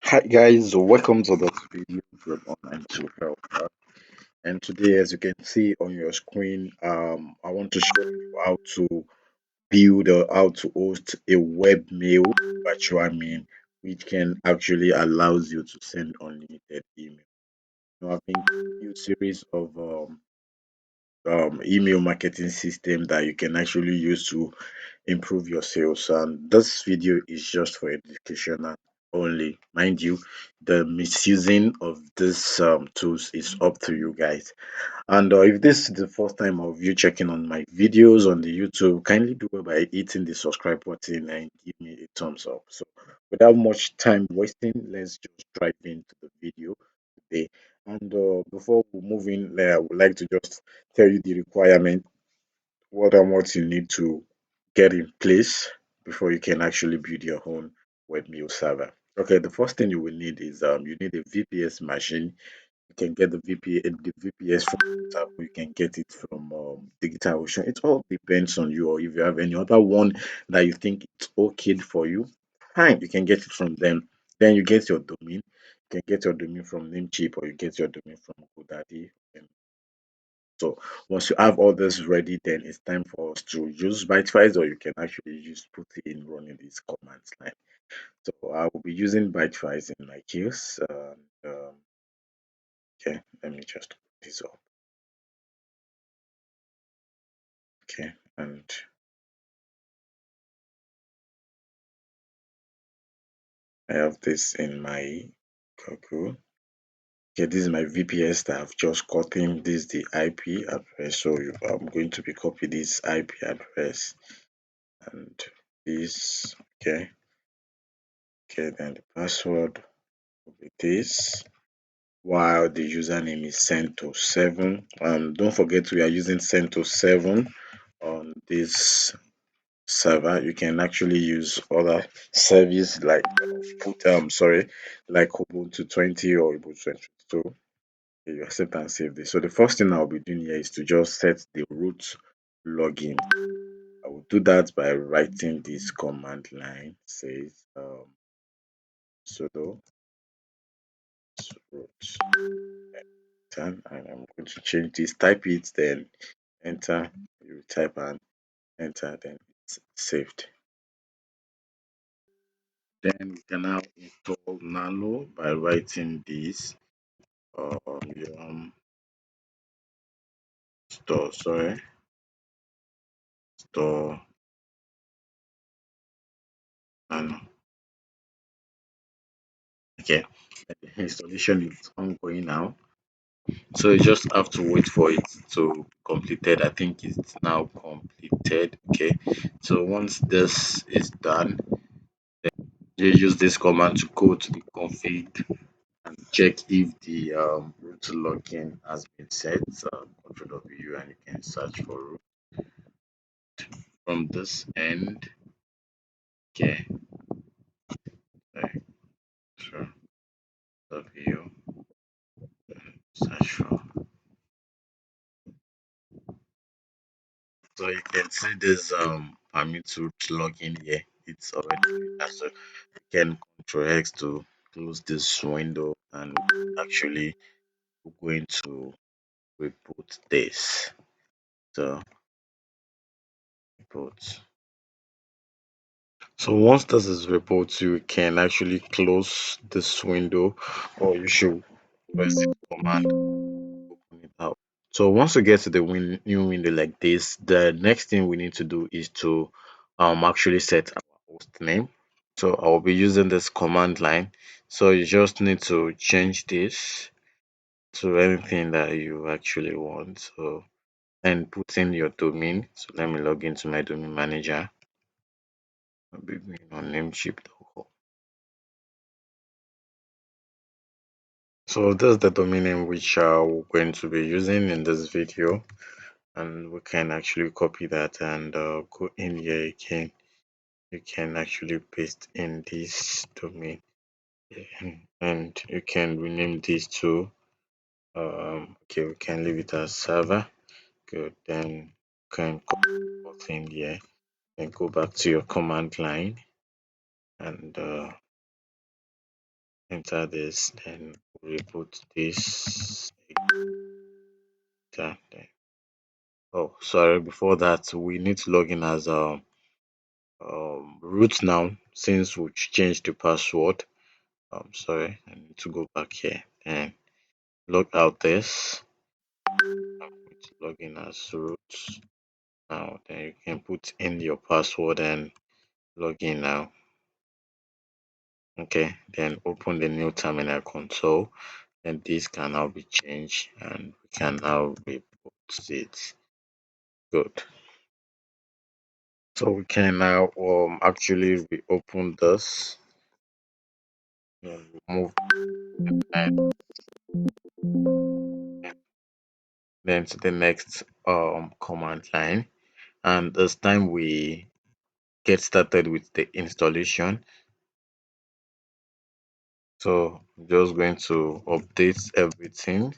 Hi guys, welcome to this video from Online to Help. And today, as you can see on your screen, I want to show you how to build or how to host a webmail Virtualmin, which can actually allows you to send unlimited email. Now, I've been giving you a series of email marketing system that you can actually use to improve your sales, and this video is just for educational only. Mind you, the misusing of this tools is up to you guys. And if this is the first time of you checking on my videos on the YouTube, kindly do it by hitting the subscribe button and give me a thumbs up. So without much time wasting, let's just dive into the video today. And before we move in, I would like to just tell you the requirement, what you need to get in place before you can actually build your own webmail server. Okay, the first thing you will need is you need a VPS machine. You can get the VPS from Apple, you can get it from Digital Ocean. It all depends on you, or if you have any other one that you think it's okay for you, fine, you can get it from them. Then you get your domain. You can get your domain from Namecheap, or you get your domain from GoDaddy. So once you have all this ready, then it's time for us to use Bytefise, or you can actually use put in running this commands line. So I will be using Bytefise in my case. Okay, let me just put this up. Okay, and I have this in my Google. Okay, this is my VPS that I've just gotten. This is the IP address. So I'm going to be copy this IP address and this. Okay, okay, then the password will be this. While the username is CentO7. Don't forget we are using CentO7 on this server. You can actually use other service like like Ubuntu 20 or Ubuntu 22. You accept and save this. So the first thing I'll be doing here is to just set the root login. I will do that by writing this command line. Says sudo root, and I'm going to change this. Type it, then enter. You type and enter, then it's saved. Then we can now install Nano by writing this yum store Nano. Okay, the installation is ongoing now, so you just have to wait for it to completed. I think it's now completed. Okay, so once this is done, you use this command to go to the config and check if the root login has been set. Control W, and you can search for root from this end. Okay, Control W, search for. So you can see this permit root login here. It's already so you can Control X to close this window, and actually we're going to reboot this. So reboot. So once this is reboot, you can actually close this window, or you should press the command open it out. So once we get to the new window like this, the next thing we need to do is to actually set our host name. So I'll be using this command line. So you just need to change this to anything that you actually want. So and put in your domain. So let me log into my domain manager. I'll be going on namecheap.com. So this is the domain name which we're going to be using in this video, and we can actually copy that and go in here again. You can actually paste in this domain, and you can rename this to okay, we can leave it as server. Good, then you can copy both in here and go back to your command line and enter this, then we put this enter, then oh sorry, before that we need to log in as root now since we changed the password. Sorry, I need to go back here and log out this. I'm going to log in as root now. Then you can put in your password and log in now. Okay, then open the new terminal console, and this can now be changed and we can now report it. Good. So we can now actually reopen this and move and then to the next command line, and this time we get started with the installation. So I'm just going to update everything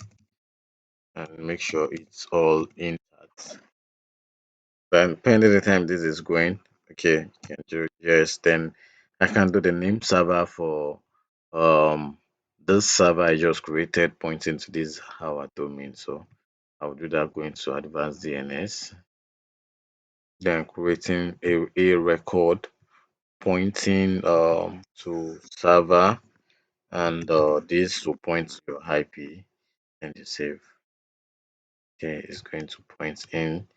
and make sure it's all intact. But pending the time this is going, okay, can do yes, then I can do the name server for um this server I just created pointing to this our domain. So I'll do that going to advanced DNS, then creating a record pointing to server, and this will point to your IP and you save. Okay, it's going to point in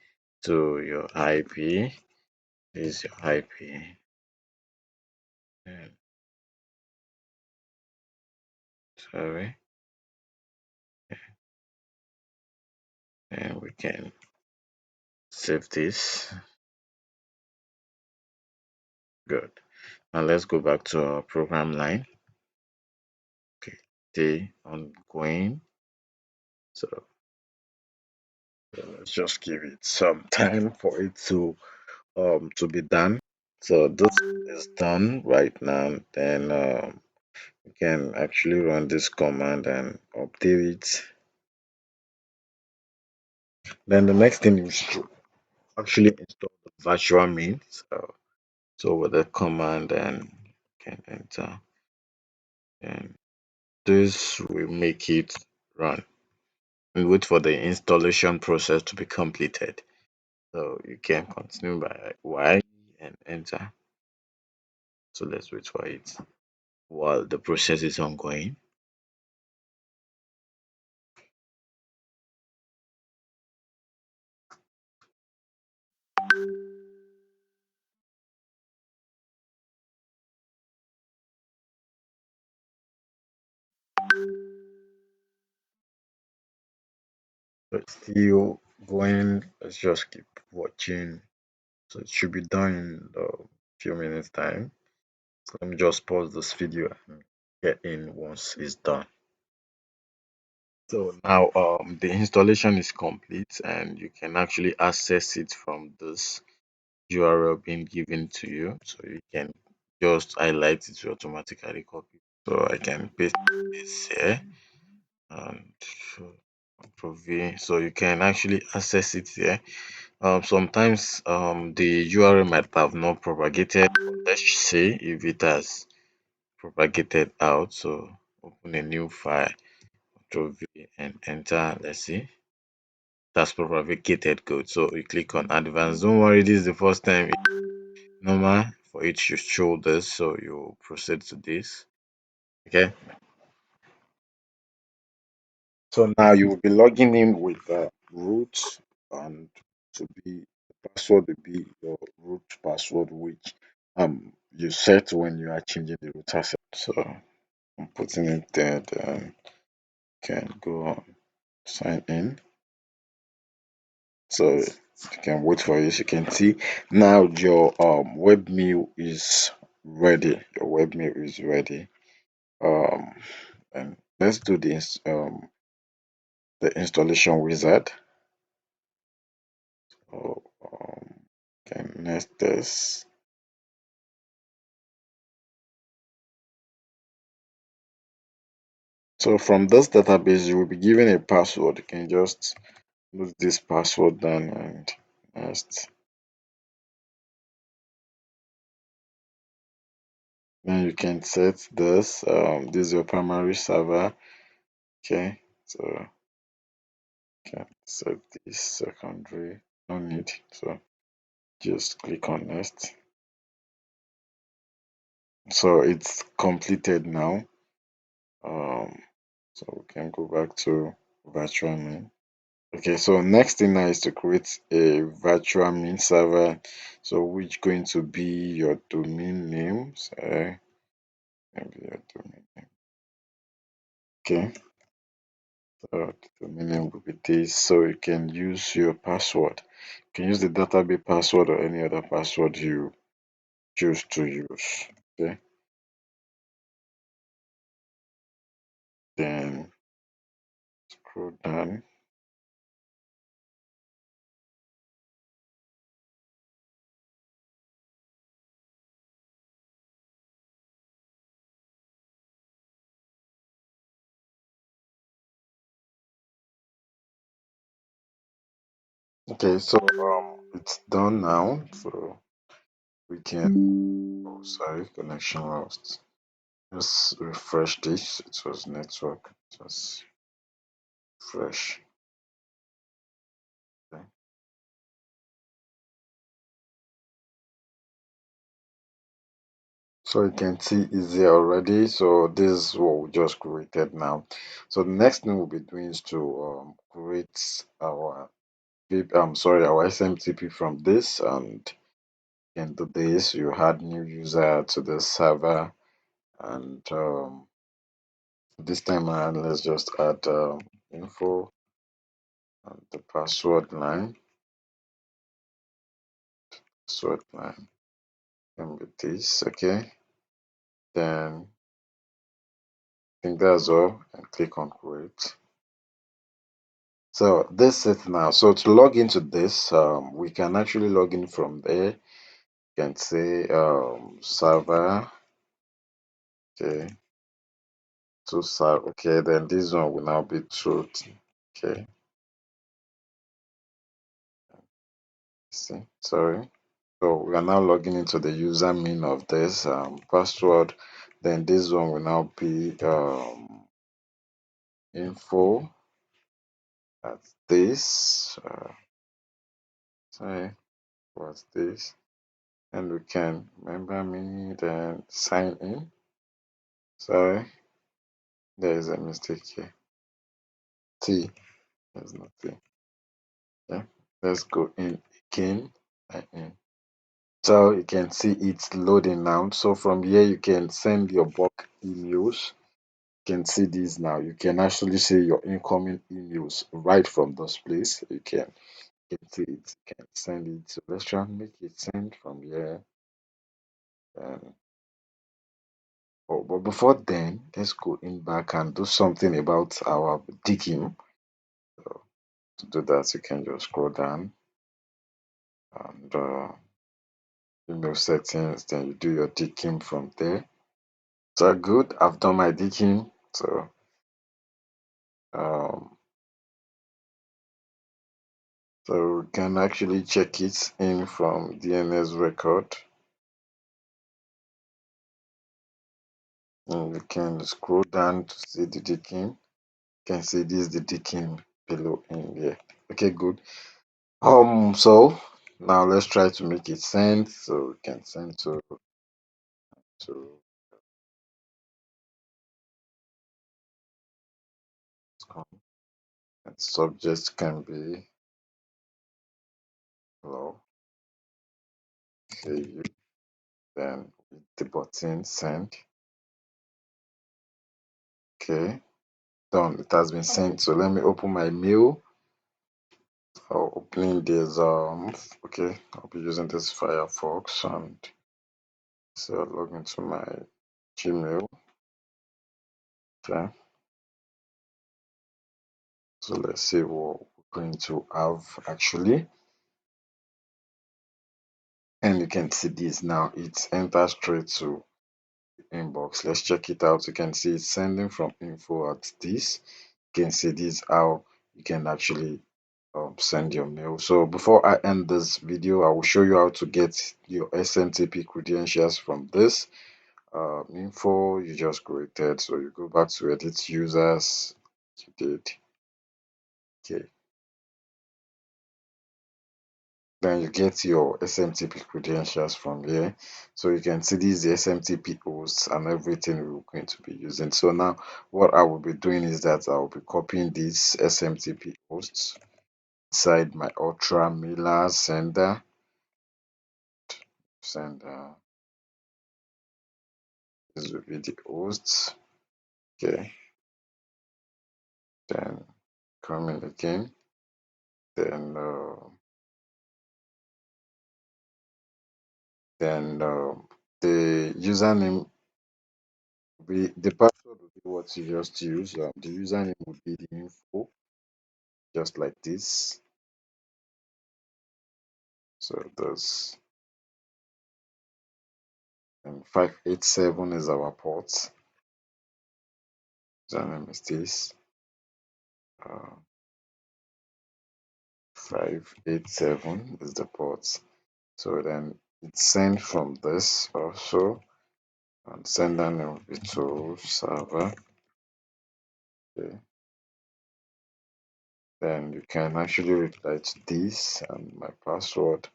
to your IP. This is your IP. And, sorry, and we can save this. Good. Now let's go back to our program line. Okay, the ongoing. So let's just give it some time for it to be done. So this is done right now. Then we can actually run this command and update it. Then the next thing is to actually install the Virtualmin. So with the command and can enter, and this will make it run and wait for the installation process to be completed. So you can continue by Y and enter. So let's wait for it while the process is ongoing. But still going, let's just keep watching. So it should be done in a few minutes time. So let me just pause this video and get in once it's done. So now the installation is complete and you can actually access it from this URL being given to you. So you can just highlight it to automatically copy. So I can paste this here and Control V. So you can actually access it here. Sometimes the URL might have not propagated. Let's say if it has propagated out. So open a new file, Control V and enter. Let's see. That's propagated code. So you click on advanced. Don't worry, this is the first time. Normal for it to show this, so you proceed to this. Okay. So now you will be logging in with root, and to be the password will be your root password, which you set when you are changing the root asset. So I'm putting it there, then can go on sign in. So you can wait for this. You can see now your webmail is ready. Your webmail is ready. Um and let's do this the installation wizard. So okay, next this. So from this database you will be given a password. You can just lose this password down and next. Then you can set this. This is your primary server. Okay, so you can set this secondary. No need. So just click on next. So it's completed now. Um, so we can go back to Virtualmin. Okay, so next thing now is to create a Virtualmin server. So which going to be your domain name? So maybe your domain name. Okay, so the domain name will be this. So you can use your password. You can use the database password or any other password you choose to use. Okay, then scroll down. Okay, so it's done now. So we can. Oh, sorry, connection lost. Just refresh this. It was network. Just fresh. Okay. So you can see it's there already. So this is what we just created now. So the next thing we'll be doing is to create our sorry, our SMTP from this, and into this you add new user to the server, and this time around let's just add info and the password line and with this. Okay, then I think that's all, and click on create. So this is it now. So to log into this, we can actually log in from there. You can say server. Okay, to serve. Okay, then this one will now be truth. Okay, see, sorry. So we are now logging into the user min of this password. Then this one will now be info at this. Sorry, what's this? And we can remember me, then sign in. Sorry, there is a mistake here. T, there's no T. Yeah, let's go in again and in. So you can see it's loading now. So from here you can send your bulk emails. You can see this now. You can actually see your incoming emails right from this place. You can see it. You can send it. So let's try and make it send from here. And oh, but before then, let's go in back and do something about our digging. So to do that, you can just scroll down and email settings. Then you do your digging from there. So good. I've done my digging. So um, so we can actually check it in from DNS record. And you can scroll down to see the digging. You can see this is the digging below in here. Okay, good. So now let's try to make it send. So we can send to and subject can be hello. Okay, then with the button send. Okay, done. It has been sent. So let me open my mail. Opening this okay, I'll be using this Firefox, and so I'll log into my Gmail. Okay, so let's see what we're going to have actually. And you can see this now, it's entered straight to inbox. Let's check it out. You can see it's sending from info at this. You can see this how you can actually send your mail. So before I end this video, I will show you how to get your SMTP credentials from this. info you just created. So you go back to edit users, you did. Okay. Then you get your SMTP credentials from here. So you can see these SMTP hosts and everything we're going to be using. So now what I will be doing is that I will be copying these SMTP hosts inside my Ultra Mailer sender. This will be the hosts. Okay. Then come in again. Then the username the password will be what you just use. The username would be the info, just like this. So that's 587 is our port. Username is this. Uh, 587 is the port. So then it's sent from this also, and sender name will be to server. Okay. Then you can actually reply to this and my password